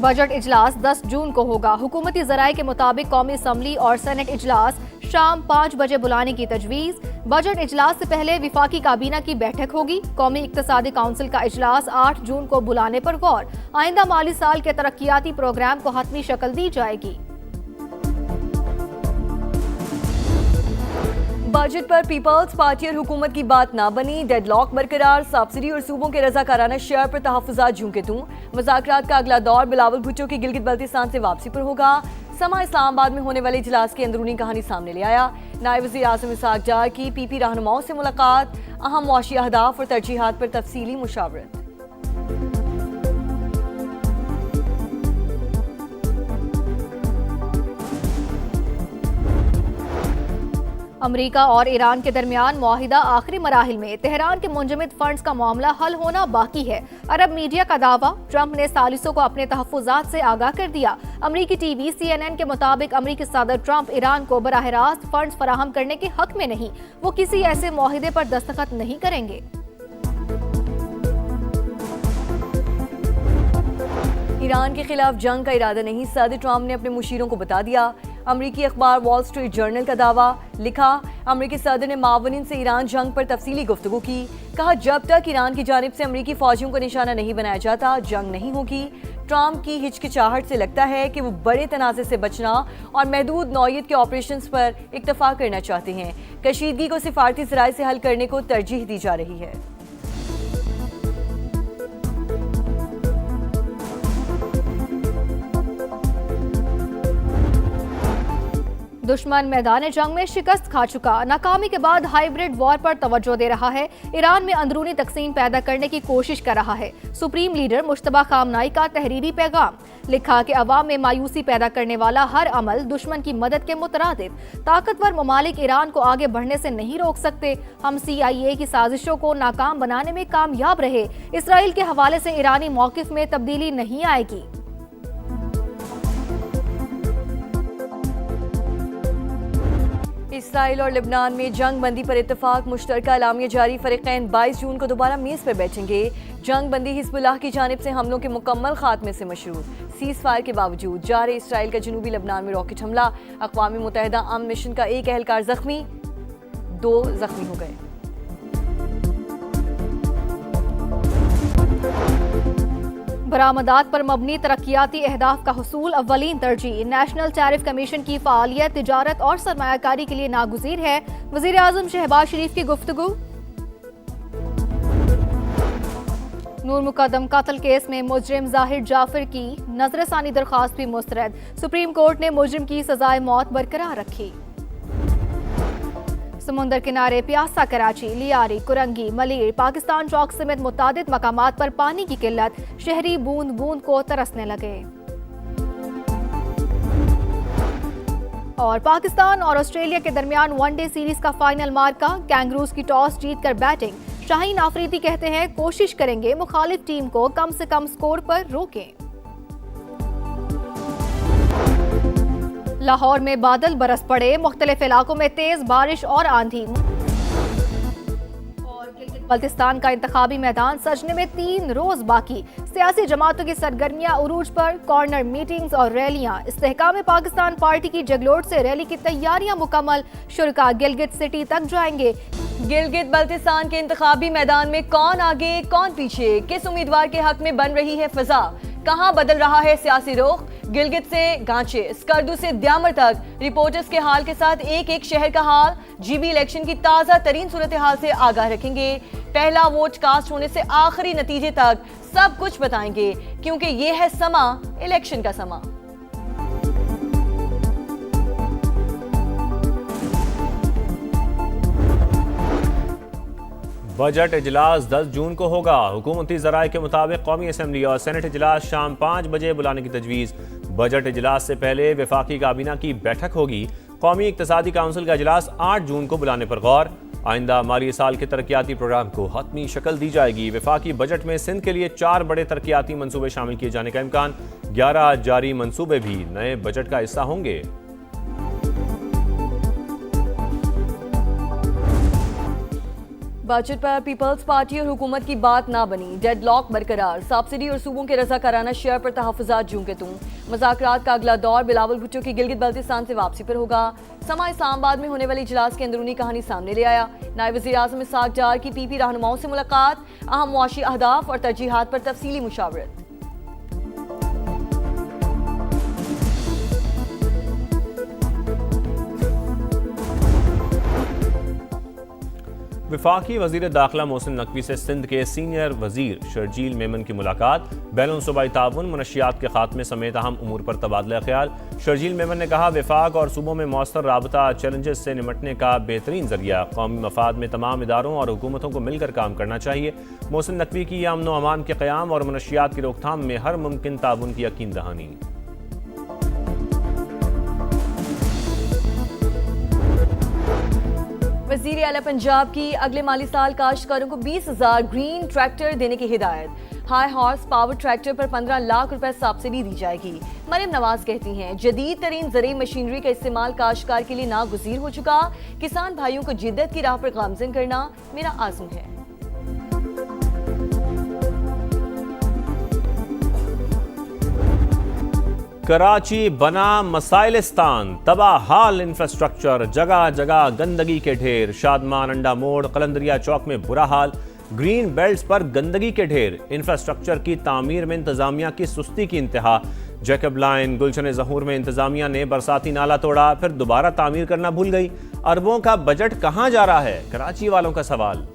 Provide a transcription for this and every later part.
Budget इजलास 10 जून को होगा। हुकूमती जराये के मुताबिक कौमी असम्बली और सेनेट इजलास शाम 5 बजे बुलाने की तजवीज। बजट इजलास से पहले विफाकी काबीना की बैठक होगी। कौमी इक्तसादी काउंसिल का इजलास 8 जून को बुलाने पर गौर। आइंदा माली साल के तरक्याती प्रोग्राम को हतमी शक्ल दी जाएगी। बजट पर पीपल्स पार्टी और हुकूमत की बात ना बनी, डेडलॉक बरकरार, सब्सिडी और सूबों के रजाकाराना शेयर पर तहफ़्फ़ुज़ात जूं के तूं। मुज़ाकरात का अगला दौर बिलावल भुट्टो की गिलगित बल्तिस्तान से वापसी पर होगा। समा इस्लामाबाद में होने वाले इजलास की अंदरूनी कहानी सामने ले आया। नायब वज़ीर आज़म इसहाक डार की पीपी रहनुमाओं से मुलाकात, अहम मुआशी अहदाफ और तरजीहात पर तफसीली मुशावरत। अमरीका और ईरान के दरमियान मुआहिदा आखिरी मराहिल में। तेहरान के मुंजमद फंड्स का मामला हल होना बाकी है। अरब मीडिया का दावा, ट्रंप ने सालिसों को अपने तहफ़्फ़ुज़ात से आगाह कर दिया। अमरीकी टीवी CNN के मुताबिक अमरीकी सदर ट्रंप ईरान को बराह रास्त फंड्स फराहम करने के हक में नहीं। वो किसी ऐसे मुआहिदे पर दस्तखत नहीं करेंगे। ईरान के खिलाफ जंग का इरादा नहीं, सदर ट्रंप ने अपने मुशीरों को बता दिया। अमरीकी अखबार वॉल स्ट्रीट जर्नल का दावा, लिखा अमरीकी सदर ने मावनिन से ईरान जंग पर तफसीली गुफ्तगू की। कहा जब तक ईरान की जानिब से अमरीकी फौजियों को निशाना नहीं बनाया जाता जंग नहीं होगी। ट्रंप की हिचकिचाहट से लगता है कि वो बड़े तनाज़े से बचना और महदूद नौयत के ऑपरेशंस पर इक्तफा करना चाहते हैं। कशीदगी को सिफारती ज़राए से हल करने को तरजीह दी जा रही है। दुश्मन मैदान जंग में शिकस्त खा चुका, नाकामी के बाद हाइब्रिड वॉर पर तवज्जो दे रहा है। ईरान में अंदरूनी तकसीम पैदा करने की कोशिश कर रहा है। सुप्रीम लीडर मुश्तबा खामनाई का तहरीरी पैगाम, लिखा कि अवाम में मायूसी पैदा करने वाला हर अमल दुश्मन की मदद के मुतरादिफ। ताकतवर ममालिक ईरान को आगे बढ़ने से नहीं रोक सकते। हम CIA की साजिशों को नाकाम बनाने में कामयाब रहे। इसराइल के हवाले से ईरानी मौकिफ में तब्दीली नहीं आएगी। इसराइल और लिबनान में जंग बंदी पर इत्तेफाक, मुश्तरका एलामिया जारी। फरीकैन 22 जून को दोबारा मेज़ पर बैठेंगे। जंग बंदी हिज़्बुल्लाह की जानिब से हमलों के मुकम्मल खात्मे से मशरूत। सीज़ फायर के बावजूद जारी इसराइल का जनूबी लिबनान में रॉकेट हमला। अक़वाम मुत्तहिदा अमन मिशन का एक एहलकार जख्मी, 2 जख्मी हो गए। बरामदात पर मबनी तरक्याती अहदाफ का हुसूल अव्वलीन तरजीह। नेशनल टैरिफ कमीशन की फ़ालियत तिजारत और सरमायाकारी के लिए नागुज़ीर है। वज़ीर आज़म शहबाज शरीफ की गुफ्तगू। नूर मुकद्दम कत्ल केस में मुजरिम ज़ाहिर जाफर की नज़रसानी दरख्वास्त भी मुस्तरद। सुप्रीम कोर्ट ने मुजरिम की सजाए मौत बरकरार रखी। समुंदर किनारे प्यासा कराची, लियारी, कुरंगी, मलीर, पाकिस्तान चौक समेत मुतादिद मकामात पर पानी की किल्लत। शहरी बूंद बूंद को तरसने लगे। और पाकिस्तान और ऑस्ट्रेलिया के दरमियान वनडे सीरीज का फाइनल मार्का। कैंगरूज की टॉस जीतकर बैटिंग। शाहीन आफरीदी कहते हैं कोशिश करेंगे मुखालिफ टीम को कम से कम स्कोर पर रोकें। लाहौर में बादल बरस पड़े, मुख्तलिफ इलाकों में तेज बारिश और आंधी। और गिलगित बल्तिस्तान का इंतखाबी मैदान सजने में 3 रोज बाकी। सियासी जमातों की सरगर्मियां उरूज पर, कॉर्नर मीटिंग्स और रैलियां। इस्तेहकाम पाकिस्तान पार्टी की जगलोट से रैली की तैयारियां मुकम्मल। शुरका गिलगित सिटी तक जाएंगे। गिलगित बल्तिस्तान के इंतखाबी मैदान में कौन आगे कौन पीछे, किस उम्मीदवार के हक में बन रही है फिजा, कहां बदल रहा है सियासी रुख। गिलगित से गांचे, स्कर्दू से द्यामर तक रिपोर्टर्स के हाल के साथ एक एक शहर का हाल। GB इलेक्शन की ताज़ा तरीन सूरत हाल से आगाह रखेंगे। पहला वोट कास्ट होने से आखिरी नतीजे तक सब कुछ बताएंगे, क्योंकि ये है समा, इलेक्शन का समा। बजट इजलास 10 जून को होगा। हुकूमती ज़राए के मुताबिक कौमी असम्बली और सेनेट इजलास शाम 5 बजे बुलाने की तजवीज़। बजट इजलास से पहले वफाकी काबीना की बैठक होगी। कौमी इक्तसादी काउंसिल का इजलास 8 जून को बुलाने पर गौर। आइंदा माली साल के तरक्याती प्रोग्राम को हतमी शक्ल दी जाएगी। वफाकी बजट में सिंध के लिए 4 बड़े तरक्याती मनसूबे शामिल किए जाने का इम्कान। 11 जारी मनसूबे भी नए बजट का हिस्सा होंगे। बजट पर पीपल्स पार्टी और हुकूमत की बात ना बनी, डेडलॉक बरकरार, सब्सिडी और सूबों के रजाकाराना शेयर पर तहफ़्फ़ुज़ात जूं के तूं। मुज़ाकरात का अगला दौर बिलावल भुट्टो की गिलगित बल्तिस्तान से वापसी पर होगा। समा इस्लामाबाद में होने वाले इजलास की अंदरूनी कहानी सामने ले आया। नायब वज़ीर आज़म इस्हाक़ डार की पीपी रहनुमाओं से मुलाकात, अहम मुआशी अहदाफ और तरजीहात पर तफसीली मुशावरत। वफाकी वज़ीर दाखिला मोहसिन नकवी से सिंध के सीनियर वज़ीर शर्जील मेमन की मुलाकात, बैरून सूबाई ताउन, मनशियात के खात्मे समेत अहम उमूर पर तबादला ख्याल। शर्जील मेमन ने कहा, वफाक और सूबों में मौसर राबता चैलेंजेस से निमटने का बेहतरीन जरिया, कौमी मफाद में तमाम इदारों और हुकूमतों को मिलकर काम करना चाहिए। मोहसिन नकवी की अमन व अमान के क़याम और मनशियात की रोकथाम में हर मुमकिन ताउन की यकीन दहानी। वज़ीर आला पंजाब की अगले माली साल काश्तकारों को 20,000 ग्रीन ट्रैक्टर देने की हिदायत। हाई हॉर्स पावर ट्रैक्टर पर 15 लाख रुपए सब्सिडी दी जाएगी। मरियम नवाज कहती हैं, जदीद तरीन ज़रूरी मशीनरी का इस्तेमाल काश्तकार के लिए नागुज़ीर हो चुका। किसान भाइयों को जिद्दत की राह पर गामज़न करना मेरा आज़म है। कराची बना मसाइलिस्तान, तबाहाल इंफ्रास्ट्रक्चर, जगह जगह गंदगी के ढेर। शादमान अंडा मोड़, कलंदरिया चौक में बुरा हाल, ग्रीन बेल्ट्स पर गंदगी के ढेर। इंफ्रास्ट्रक्चर की तामीर में इंतजामिया की सुस्ती की इंतहा। जैकब लाइन, गुलशन ज़हूर में इंतजामिया ने बरसाती नाला तोड़ा, फिर दोबारा तामीर करना भूल गई। अरबों का बजट कहाँ जा रहा है, कराची वालों का सवाल।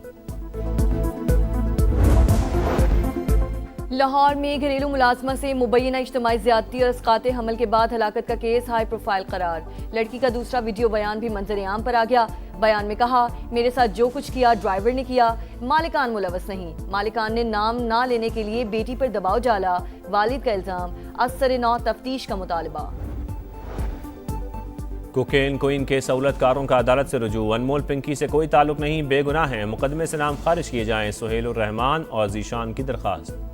लाहौर में घरेलू मुलाजमा से मुबैना इज्तिमाई ज़्यादती और इसकाते हमल के बाद हलाकत का केस हाई प्रोफाइल करार। लड़की का दूसरा वीडियो बयान भी मंजर आम पर आ गया। बयान में कहा, मेरे साथ जो कुछ किया ड्राइवर ने किया, मालिकान मुलवस नहीं। मालिकान ने नाम ना लेने के लिए बेटी पर दबाव डाला, वालिद का इल्जाम। असर नौ तफ्तीश का मुतालबा। कोकेन कोइन के सहूलतकारों का अदालत से रुजू, अनमोल पिंकी से कोई ताल्लुक नहीं, बेगुनाह हैं, मुकदमे से नाम खारिज किए जाएं। सुहेल उर रहमान और जीशान की दरख्वास्त।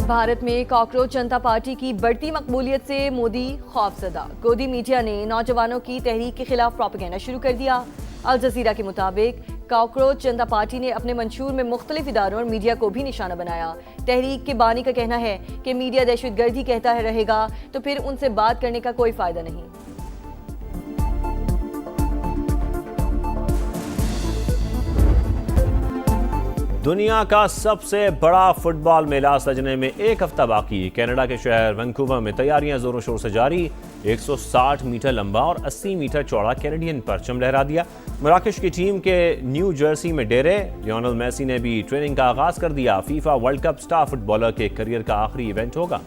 भारत में कॉकरोच जनता पार्टी की बढ़ती मकबूलियत से मोदी खौफजदा। गोदी मीडिया ने नौजवानों की तहरीक के खिलाफ प्रोपेगेंडा शुरू कर दिया। अल जजीरा के मुताबिक कॉकरोच जनता पार्टी ने अपने मंशूर में मुख्तलिफ इदारों और मीडिया को भी निशाना बनाया। तहरीक के बानी का कहना है कि मीडिया दहशतगर्दी कहता है रहेगा तो फिर उनसे बात करने का कोई फायदा नहीं। दुनिया का सबसे बड़ा फुटबॉल मेला सजने में एक हफ्ता बाकी। कनाडा के शहर वैंकूवर में तैयारियां जोरों शोर से जारी। 160 मीटर लंबा और 80 मीटर चौड़ा कैनेडियन परचम लहरा दिया। मराकश की टीम के न्यू जर्सी में डेरे। लियोनेल मेसी ने भी ट्रेनिंग का आगाज कर दिया। FIFA world cup star footballer के करियर का आखिरी इवेंट होगा।